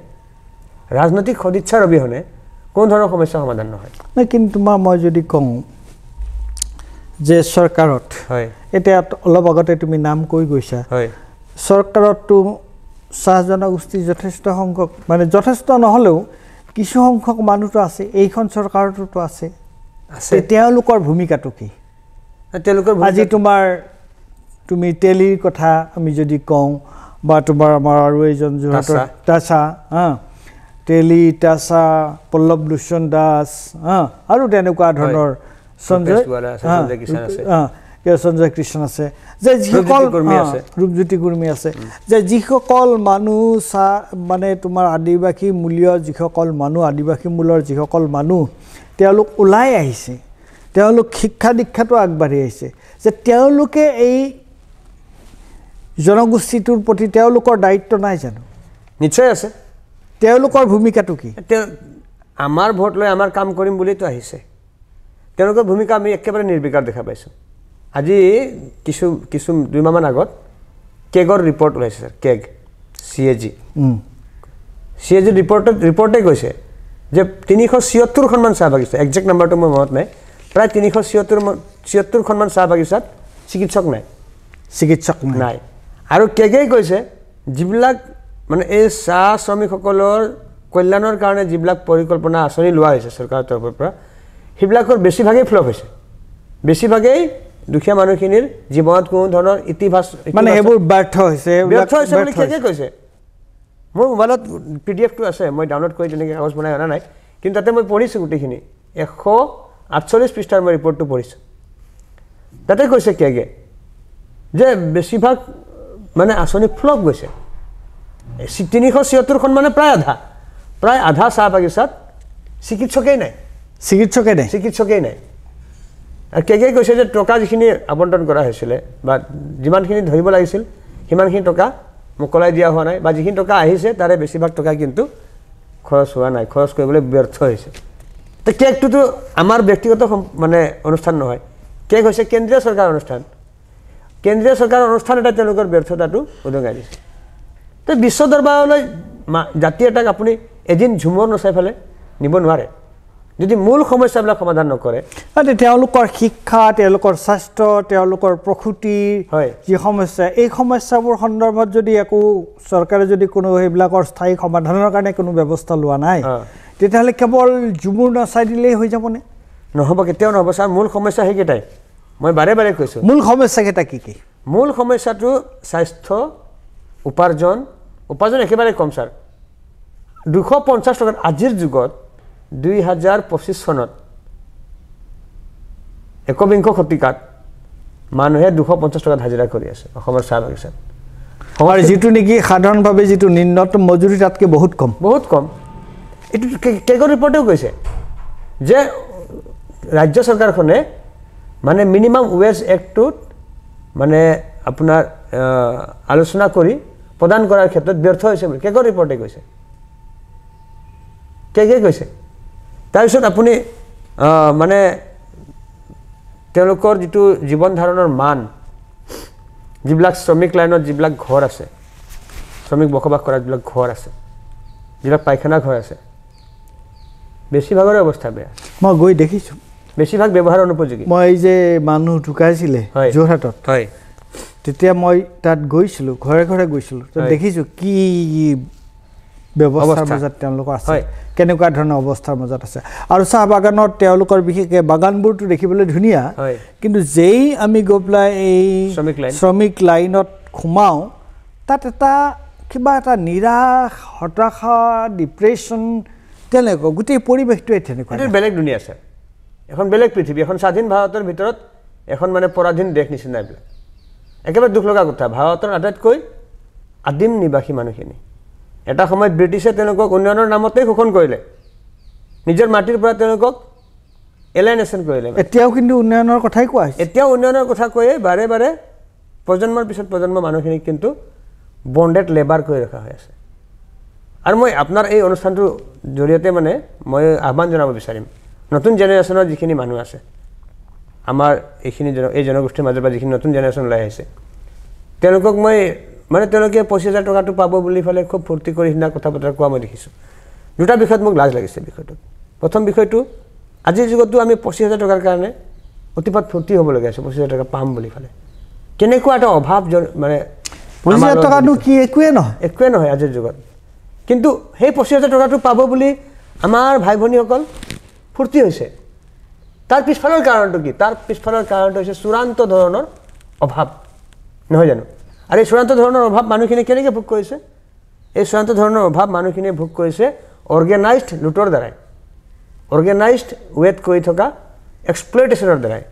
ৰাজনৈতিক সদিচ্ছাৰ অবিহনে কোন ধৰণৰ সমস্যা সমাধান নহয় কিন্তু মই যদি কওঁ যে চৰকাৰত এতিয়া অলপ আগতে তুমি নাম কৈ গৈছা চৰকাৰততো চাহ জনগোষ্ঠী যথেষ্ট সংখ্যক মানে যথেষ্ট নহ'লেও কিছু সংখ্যক মানুহটো আছে এইখন চৰকাৰটোতো আছে তেওঁলোকৰ ভূমিকাটো কি আজি তুমি তেলিৰ কথা আমি যদি কওঁ বা তোমাৰ আমাৰ আৰু এইজন যোৰহাটৰ তাছা তেলি তাছা পল্লৱ লোচন দাস আৰু তেনেকুৱা ধৰণৰ সঞ্জয় কৃষ্ণ আছে যে যিসকল ৰূপজ্যোতি কুৰ্মী আছে যে যিসকল মানুহ মানে তোমাৰ আদিবাসী মূলীয় যিসকল মানুহ আদিবাসী মূলৰ যিসকল মানুহ তেওঁলোক ওলাই আহিছে তেওঁলোক শিক্ষা দীক্ষাটো আগবাঢ়ি আহিছে যে তেওঁলোকে এই জনগোষ্ঠীটোৰ প্ৰতি তেওঁলোকৰ দায়িত্ব নাই জানো নিশ্চয় আছে তেওঁলোকৰ ভূমিকাটো কি আমাৰ ভোট লৈ আমাৰ কাম কৰিম বুলিতো আহিছে তেওঁলোকৰ ভূমিকা আমি একেবাৰে নিৰ্বিকাৰ দেখা পাইছোঁ আজি কিছু 2 মাহমান আগত কেগৰ ৰিপৰ্ট ওলাইছে স্যাৰ কেগ CAG ৰিপৰ্টে কৈছে যে 376খনমান চাহ বাগিচা একজেক্ট নাম্বাৰটো মোৰ মনত নাই প্ৰায় 376খনমান চাহ বাগিচাত চিকিৎসক নাই আৰু কেগেই কৈছে যিবিলাক মানে এই চাহ শ্ৰমিকসকলৰ কল্যাণৰ কাৰণে যিবিলাক পৰিকল্পনা আঁচনি লোৱা হৈছে চৰকাৰৰ তৰফৰ পৰা সেইবিলাকৰ বেছিভাগেই ফ্লপ হৈছে বেছিভাগেই দুখীয়া মানুহখিনিৰ জীৱনত কোনো ধৰণৰ মানে এইবোৰ ব্যৰ্থ হৈছে বুলি কেগে কৈছে মোৰ মোবাইলত PDF-টো আছে মই ডাউনলোড কৰি তেনেকৈ কাগজ বনাই অনা নাই কিন্তু তাতে মই পঢ়িছোঁ গোটেইখিনি 148 পৃষ্ঠাৰ মই ৰিপৰ্টটো পঢ়িছোঁ তাতে কৈছে কেগে যে বেছিভাগ মানে আঁচনি ফ্লপ গৈছে 376খন মানে প্ৰায় আধা চাহ বাগিচাত চিকিৎসকেই নাই আৰু কেগে কৈছে যে টকা যিখিনি আবণ্টন কৰা হৈছিলে বা যিমানখিনি ধৰিব লাগিছিল সিমানখিনি টকা মোকলাই দিয়া হোৱা নাই বা যিখিনি টকা আহিছে তাৰে বেছিভাগ টকা কিন্তু খৰচ হোৱা নাই খৰচ কৰিবলৈ ব্যৰ্থ হৈছে তো কেগটোতো আমাৰ ব্যক্তিগত মানে অনুষ্ঠান নহয় কেগ হৈছে কেন্দ্ৰীয় চৰকাৰৰ অনুষ্ঠান এটা তেওঁলোকৰ ব্যৰ্থতাটো উদঙাই দিছে তো বিশ্ব দৰবাৰলৈ জাতি এটাক আপুনি এদিন ঝুমৰ নচাই ফেলে নিব নোৱাৰে যদি মূল সমস্যাবিলাক সমাধান নকৰে তেওঁলোকৰ শিক্ষা তেওঁলোকৰ স্বাস্থ্য তেওঁলোকৰ প্ৰসূতি যি সমস্যা এই সমস্যাবোৰ সন্দৰ্ভত যদি একো চৰকাৰে যদি কোনো সেইবিলাকৰ স্থায়ী সমাধানৰ কাৰণে কোনো ব্যৱস্থা লোৱা নাই তেতিয়াহ'লে কেৱল ঝুমুৰ নচাই দিলেই হৈ যাবনে নহ'ব কেতিয়াও নহ'ব ছাৰ মূল সমস্যা সেইকেইটাই মই বাৰে কৈছোঁ মূল সমস্যাকেইটা কি মূল সমস্যাটো স্বাস্থ্য উপাৰ্জন একেবাৰে কম ছাৰ 250 টকাত আজিৰ যুগত 2025 চনত একবিংশ শতিকাত মানুহে 250 টকাত হাজিৰা কৰি আছে অসমৰ চাহ বাগিচাত আৰু যিটো নেকি সাধাৰণভাৱে যিটো নিম্নতম মজুৰি তাতকৈ বহুত কম এইটো কেগৰ ৰিপৰ্টেও কৈছে যে ৰাজ্য চৰকাৰখনে মানে মিনিমাম ৱেজ এক্টটোত মানে আপোনাৰ আলোচনা কৰি প্ৰদান কৰাৰ ক্ষেত্ৰত ব্যৰ্থ হৈছে বুলি কেগৰ ৰিপৰ্টে কৈছে তাৰপিছত আপুনি মানে তেওঁলোকৰ যিটো জীৱন ধাৰণৰ মান যিবিলাক শ্ৰমিক লাইনত যিবিলাক ঘৰ আছে শ্ৰমিক বসবাস কৰা যিবিলাক ঘৰ আছে যিবিলাক পায়খানা ঘৰ আছে বেছিভাগৰে অৱস্থা বেয়া মই গৈ দেখিছোঁ বেছিভাগ ব্যৱহাৰ অনুপযোগী মই যে মানুহ ঢুকাইছিলে যোৰহাটত তেতিয়া মই তাত গৈছিলোঁ ঘৰে গৈছিলোঁ দেখিছোঁ কি ব্যৱস্থাৰ মাজত তেওঁলোকৰ আছে কেনেকুৱা ধৰণৰ অৱস্থাৰ মাজত আছে আৰু চাহ বাগানত তেওঁলোকৰ বিশেষকৈ বাগানবোৰটো দেখিবলৈ ধুনীয়া কিন্তু যেই আমি গৈ পেলাই এই শ্ৰমিক লাইনত সোমাওঁ তাত কিবা এটা নিৰাশ হতাশা ডিপ্ৰেশ্যন তেনেকুৱা গোটেই পৰিৱেশটোৱে তেনেকুৱা বেলেগ দুনিয়া আছে এখন বেলেগ পৃথিৱী এখন স্বাধীন ভাৰতৰ ভিতৰত এখন মানে পৰাধীন দেশ নিচিনা এইবিলাক একেবাৰে দুখ লগা কথা ভাৰতৰ আটাইতকৈ আদিম নিবাসী মানুহখিনি এটা সময়ত ব্ৰিটিছে তেওঁলোকক উন্নয়নৰ নামতেই শোষণ কৰিলে নিজৰ মাটিৰ পৰা তেওঁলোকক এলাইনেশ্যন কৰিলে এতিয়াও কিন্তু উন্নয়নৰ কথাই কোৱা হৈছে এতিয়াও উন্নয়নৰ কথা কৈয়ে বাৰে প্ৰজন্মৰ পিছত প্ৰজন্ম মানুহখিনিক কিন্তু বণ্ডেড লেবাৰ কৰি ৰখা হৈ আছে আৰু মই আপোনাৰ এই অনুষ্ঠানটোৰ জৰিয়তে মানে মই আহ্বান জনাব বিচাৰিম নতুন জেনেৰেশ্যনৰ যিখিনি মানুহ আছে আমাৰ এই জনগোষ্ঠীৰ মাজৰ পৰা যিখিনি নতুন জেনেৰেশ্যন ওলাই আহিছে তেওঁলোকক মই মানে তেওঁলোকে 25,000 টকাটো পাব বুলি ফালে খুব ফূৰ্তি কৰি সিদিনা কথা বতৰা কোৱা মই দেখিছোঁ দুটা বিষয়ত মোক লাজ লাগিছে বিষয়টো প্ৰথম বিষয়টো আজিৰ যুগতো আমি 25,000 টকাৰ কাৰণে অতিপাত ফূৰ্তি হ'ব লগা আছে 25,000 টকা পাম বুলি ফালে কেনেকুৱা এটা অভাৱ মানে 25,000 টকাটো কি একোৱে নহয় আজিৰ যুগত কিন্তু সেই 25,000 টকাটো পাব বুলি আমাৰ ভাই ভনীসকল ফূৰ্তি হৈছে তাৰ পিছফালৰ কাৰণটো কি তাৰ পিছফালৰ কাৰণটো হৈছে চূড়ান্ত ধৰণৰ অভাৱ নহয় জানো আৰু এই চূড়ান্ত ধৰণৰ অভাৱ মানুহখিনিয়ে কেনেকৈ ভোগ কৰিছে এই চূড়ান্ত ধৰণৰ অভাৱ মানুহখিনিয়ে ভোগ কৰিছে অৰ্গেনাইজড লুটৰ দ্বাৰাই অৰ্গেনাইজড ৱেত কৰি থকা এক্সপ্লইটেশ্যনৰ দ্বাৰাই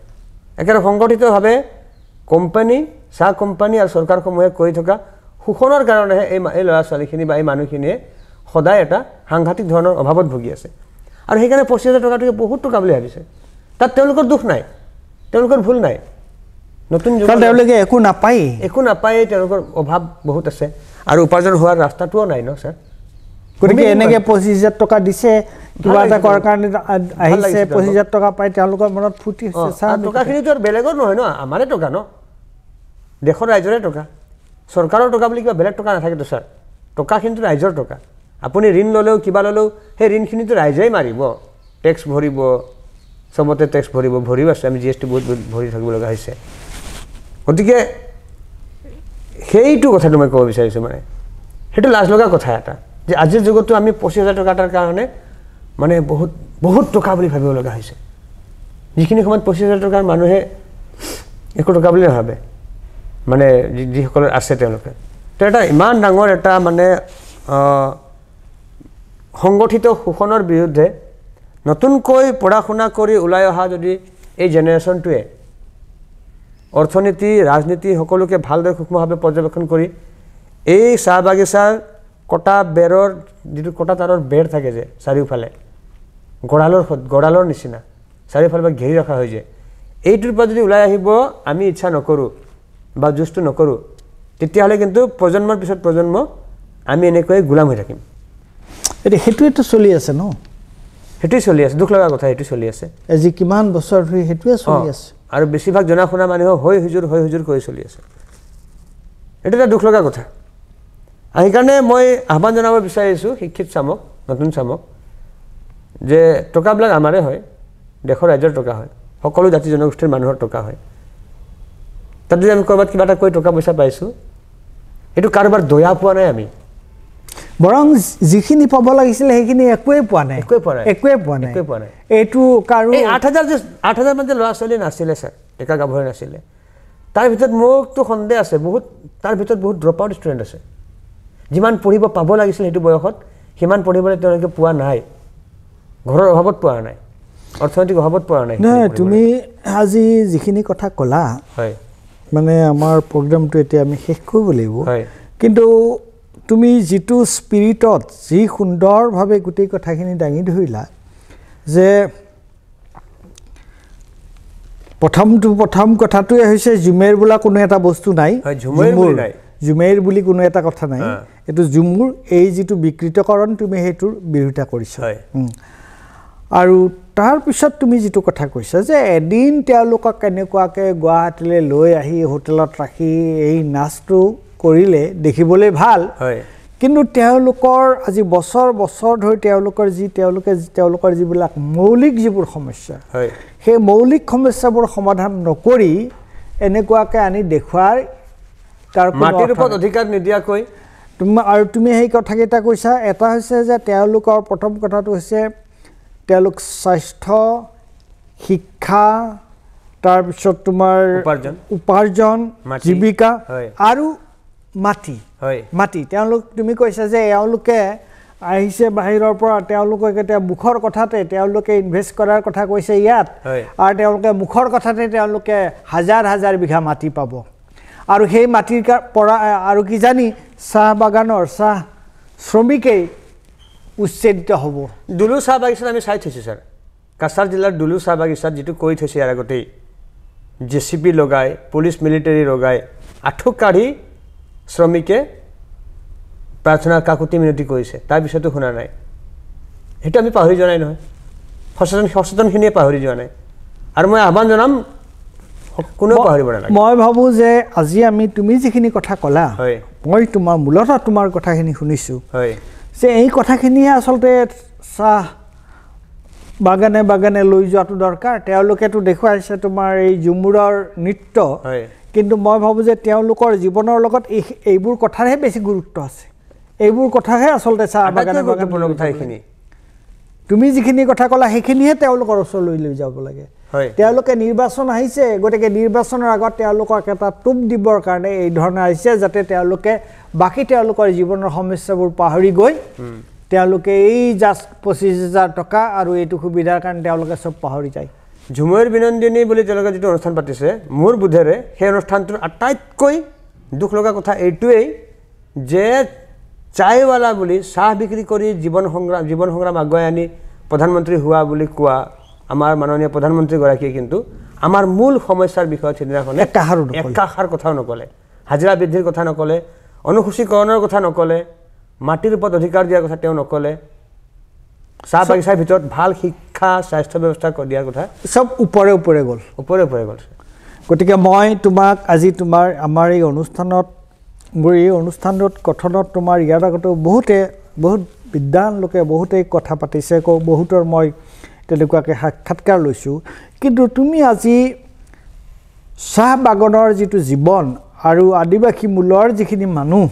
একেবাৰে সংগঠিতভাৱে কোম্পানী চাহ কোম্পানী আৰু চৰকাৰসমূহে কৰি থকা শোষণৰ কাৰণেহে এই ল'ৰা ছোৱালীখিনি বা এই মানুহখিনিয়ে সদায় এটা সাংঘাতিক ধৰণৰ অভাৱত ভুগি আছে আৰু সেইকাৰণে 25,000 টকাটোকে বহুত টকা বুলি ভাবিছে তাত তেওঁলোকৰ দুখ নাই তেওঁলোকৰ ভুল নাই নতুন যুগত তেওঁলোকে একো নাপায় তেওঁলোকৰ অভাৱ বহুত আছে আৰু উপাৰ্জন হোৱাৰ ৰাস্তাটোও নাই ন স্যাৰ গতিকে এনেকৈ 25,000 টকা দিছে কিবা এটা কৰাৰ কাৰণে আহিছে 25,000 টকা পাই তেওঁলোকৰ মনত ফুটি হৈছে টকাখিনিতো আৰু বেলেগৰ নহয় ন আমাৰে টকা ন দেশৰ ৰাইজৰে টকা চৰকাৰৰ টকা বুলি কিবা বেলেগ টকা নাথাকেতো স্যাৰ টকাখিনিতো ৰাইজৰ টকা আপুনি ঋণ ল'লেও কিবা ল'লেও সেই ঋণখিনিতো ৰাইজেই মাৰিব টেক্স ভৰিব চবতে টেক্স ভৰিব আছে আমি GST বহুত ভৰি থাকিব লগা হৈছে গতিকে সেইটো কথাটো মই ক'ব বিচাৰিছোঁ মানে সেইটো লাজ লগা কথা এটা যে আজিৰ যুগতো আমি 25,000 টকা এটাৰ কাৰণে মানে বহুত বহুত টকা বুলি ভাবিব লগা হৈছে যিখিনি সময়ত 25,000 টকাৰ মানুহে একো টকা বুলি নাভাবে মানে যিসকলৰ আছে তেওঁলোকে তো এটা ইমান ডাঙৰ এটা মানে সংগঠিত শোষণৰ বিৰুদ্ধে নতুনকৈ পঢ়া শুনা কৰি ওলাই অহা যদি এই জেনেৰেশ্যনটোৱে অৰ্থনীতি ৰাজনীতি সকলোকে ভালদৰে সূক্ষ্মভাৱে পৰ্যবেক্ষণ কৰি এই চাহ বাগিচাৰ কটা বেৰৰ যিটো কটা তাৰৰ বেৰ থাকে যে চাৰিওফালে গড়ালৰ নিচিনা চাৰিওফালে ঘেৰি ৰখা হৈ যায় এইটোৰ পৰা যদি ওলাই আহিব আমি ইচ্ছা নকৰোঁ বা যুঁজটো নকৰোঁ তেতিয়াহ'লে কিন্তু প্ৰজন্মৰ পিছত প্ৰজন্ম আমি এনেকৈ গোলাম হৈ থাকিম এতিয়া সেইটোৱেতো চলি আছে ন সেইটোৱে চলি আছে দুখ লগা কথা এইটো চলি আছে আজি কিমান বছৰ ধৰি সেইটোৱে চলি আছে আৰু বেছিভাগ জনা শুনা মানুহ হৈ হুজুৰ কৰি চলি আছে এইটো এটা দুখ লগা কথা সেইকাৰণে মই আহ্বান জনাব বিচাৰিছোঁ শিক্ষিত চামক নতুন চামক যে টকাবিলাক আমাৰে হয় দেশৰ ৰাইজৰ টকা হয় সকলো জাতি জনগোষ্ঠীৰ মানুহৰ টকা হয় তাত যদি আমি ক'ৰবাত কিবা এটা কৈ টকা পইচা পাইছোঁ এইটো কাৰোবাৰ দয়া পোৱা নাই আমি বৰং যিখিনি পাব লাগিছিলে সেইখিনি একোৱেই পোৱা নাই এইটো কাৰো 8,000 মান যে ল'ৰা ছোৱালী নাছিলে স্যাৰ ডেকা গাভৰু নাছিলে তাৰ ভিতৰত মোকতো সন্দেহ আছে বহুত তাৰ ভিতৰত বহুত ড্ৰপ আউট ষ্টুডেণ্ট আছে যিমান পঢ়িব পাব লাগিছিল সেইটো বয়সত সিমান পঢ়িবলৈ তেওঁলোকে পোৱা নাই ঘৰৰ অভাৱত পোৱা নাই অৰ্থনৈতিক অভাৱত পোৱা নাই নাই তুমি আজি যিখিনি কথা ক'লা হয় মানে আমাৰ প্ৰগ্ৰামটো এতিয়া আমি শেষ কৰিব লাগিব হয় কিন্তু তুমি যিটো স্পিৰিটত যি সুন্দৰভাৱে গোটেই কথাখিনি দাঙি ধৰিলা যে প্ৰথম কথাটোৱে হৈছে ঝুমেৰ বোলা কোনো এটা বস্তু নাই ঝুমেৰ বুলি কোনো এটা কথা নাই এইটো ঝুমুৰ এই যিটো বিকৃতকৰণ তুমি সেইটোৰ বিৰোধিতা কৰিছা আৰু তাৰপিছত তুমি যিটো কথা কৈছা যে এদিন তেওঁলোকক কেনেকুৱাকৈ গুৱাহাটীলৈ লৈ আহি হোটেলত ৰাখি এই নাচটো কৰিলে দেখিবলৈ ভাল কিন্তু তেওঁলোকৰ আজি বছৰ ধৰি তেওঁলোকৰ যিবিলাক মৌলিক যিবোৰ সমস্যা সেই মৌলিক সমস্যাবোৰ সমাধান নকৰি এনেকুৱাকৈ আনি দেখুৱাৰ তাৰ মাটিৰ ওপৰত অধিকাৰ নিদিয়াকৈ আৰু তুমি সেই কথাকেইটা কৈছা এটা হৈছে যে তেওঁলোকৰ প্ৰথম কথাটো হৈছে তেওঁলোক স্বাস্থ্য শিক্ষা তাৰপিছত তোমাৰ উপাৰ্জন জীৱিকা আৰু মাটি তেওঁলোক তুমি কৈছা যে এওঁলোকে আহিছে বাহিৰৰ পৰা তেওঁলোকক এতিয়া মুখৰ কথাতে তেওঁলোকে ইনভেষ্ট কৰাৰ কথা কৈছে ইয়াত আৰু তেওঁলোকে মুখৰ কথাতে তেওঁলোকে হাজাৰ বিঘা মাটি পাব আৰু সেই মাটিৰ পৰা আৰু কি জানি চাহ বাগানৰ চাহ শ্ৰমিকেই উচ্ছেদিত হ'ব দুলু চাহ বাগিচাত আমি চাই থৈছোঁ স্যাৰ কাছাৰ জিলাৰ দুলু চাহ বাগিচাত যিটো কৰি থৈছে ইয়াৰ আগতেই JCB লগাই পুলিচ মিলিটাৰী লগাই আঁঠু কাঢ়ি শ্ৰমিকে প্ৰাৰ্থনা কাকুতি মিনতি কৰিছে তাৰপিছতো শুনা নাই সেইটো আমি পাহৰি যোৱা নাই নহয় সচেতনখিনিয়ে পাহৰি যোৱা নাই আৰু মই আহ্বান জনাম কোনো পাহৰিব নালাগে মই ভাবোঁ যে আজি তুমি যিখিনি কথা ক'লা মই মূলতঃ তোমাৰ কথাখিনি শুনিছোঁ যে এই কথাখিনিয়ে আচলতে চাহ বাগানে লৈ যোৱাটো দৰকাৰ তেওঁলোকেতো দেখুৱাইছে তোমাৰ এই ঝুমুৰৰ নৃত্য কিন্তু মই ভাবোঁ যে তেওঁলোকৰ জীৱনৰ লগত এইবোৰ কথাৰহে বেছি গুৰুত্ব আছে এইবোৰ কথাহে আচলতে চাহ বাগানে কথাখিনি তুমি যিখিনি কথা ক'লা সেইখিনিহে তেওঁলোকৰ ওচৰলৈ লৈ যাব লাগে তেওঁলোকে নিৰ্বাচন আহিছে গতিকে নিৰ্বাচনৰ আগত তেওঁলোকক এটা টোপ দিবৰ কাৰণে এই ধৰণে আহিছে যাতে তেওঁলোকে বাকী তেওঁলোকৰ জীৱনৰ সমস্যাবোৰ পাহৰি গৈ তেওঁলোকে এই জাষ্ট 25,000 টকা আৰু এইটো সুবিধাৰ কাৰণে তেওঁলোকে চব পাহৰি যায় ঝুমুৰ বিনন্দিনী বুলি তেওঁলোকে যিটো অনুষ্ঠান পাতিছে মোৰ বোধেৰে সেই অনুষ্ঠানটোৰ আটাইতকৈ দুখ লগা কথা এইটোৱেই যে চায়ৱালা বুলি চাহ বিক্ৰী কৰি জীৱন সংগ্ৰাম আগুৱাই আনি প্ৰধানমন্ত্ৰী হোৱা বুলি কোৱা আমাৰ মাননীয় প্ৰধানমন্ত্ৰীগৰাকীয়ে কিন্তু আমাৰ মূল সমস্যাৰ বিষয়ত সিদিনাখনে একাষাৰ কথাও নক'লে হাজিৰা বৃদ্ধিৰ কথা নক'লে অনুসূচীকৰণৰ কথা নক'লে মাটিৰ ওপৰত অধিকাৰ দিয়াৰ কথা তেওঁ নক'লে চাহ বাগিচাৰ ভিতৰত ভাল শিক্ষা স্বাস্থ্য ব্যৱস্থা দিয়াৰ কথা চব ওপৰে ওপৰে গ'ল গতিকে মই তোমাক আজি তোমাৰ আমাৰ এই অনুষ্ঠানত মোৰ এই অনুষ্ঠানত কথনত তোমাৰ ইয়াৰ আগতেও বহুত বিদ্বান লোকে বহুতেই কথা পাতিছে বহুতৰ মই তেনেকুৱাকৈ সাক্ষাৎকাৰ লৈছোঁ কিন্তু তুমি আজি চাহ বাগানৰ যিটো জীৱন আৰু আদিবাসী মূলৰ যিখিনি মানুহ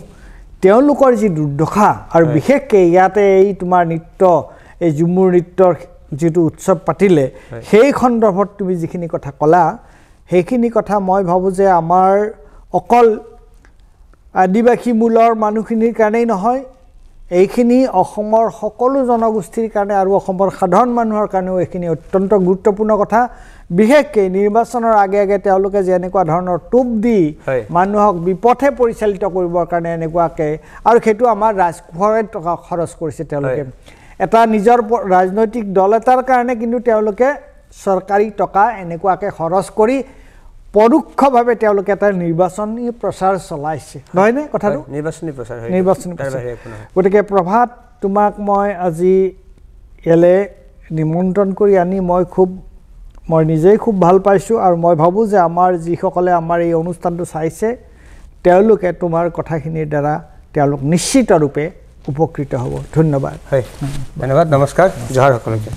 তেওঁলোকৰ যি দুৰ্দশা আৰু বিশেষকৈ ইয়াতে এই তোমাৰ নৃত্য এই ঝুমুৰ নৃত্যৰ যিটো উৎসৱ পাতিলে সেই সন্দৰ্ভত তুমি যিখিনি কথা ক'লা সেইখিনি কথা মই ভাবোঁ যে আমাৰ অকল আদিবাসী মূলৰ মানুহখিনিৰ কাৰণেই নহয় এইখিনি অসমৰ সকলো জনগোষ্ঠীৰ কাৰণে আৰু অসমৰ সাধাৰণ মানুহৰ কাৰণেও এইখিনি অত্যন্ত গুৰুত্বপূৰ্ণ কথা বিশেষকৈ নিৰ্বাচনৰ আগে আগে তেওঁলোকে যে এনেকুৱা ধৰণৰ টোপ দি মানুহক বিপথে পৰিচালিত কৰিবৰ কাৰণে এনেকুৱাকৈ আৰু সেইটো আমাৰ ৰাজকোষৰে টকা খৰচ কৰিছে তেওঁলোকে এটা নিজৰ ৰাজনৈতিক দল এটাৰ কাৰণে কিন্তু তেওঁলোকে চৰকাৰী টকা এনেকুৱাকৈ খৰচ কৰি পৰোক্ষভাৱে তেওঁলোকে এটা নিৰ্বাচনী প্ৰচাৰ চলাইছে নহয়নে কথাটো নিৰ্বাচনী প্ৰচাৰ গতিকে প্ৰভাত তোমাক মই আজি ইয়ালৈ নিমন্ত্ৰণ কৰি আনি মই নিজেই খুব ভাল পাইছোঁ আৰু মই ভাবোঁ যে আমাৰ যিসকলে আমাৰ এই অনুষ্ঠানটো চাইছে তেওঁলোকে তোমাৰ কথাখিনিৰ দ্বাৰা তেওঁলোক নিশ্চিতৰূপে উপকৃত হ'ব ধন্যবাদ হয় ধন্যবাদ নমস্কাৰ জহাৰ সকলোকে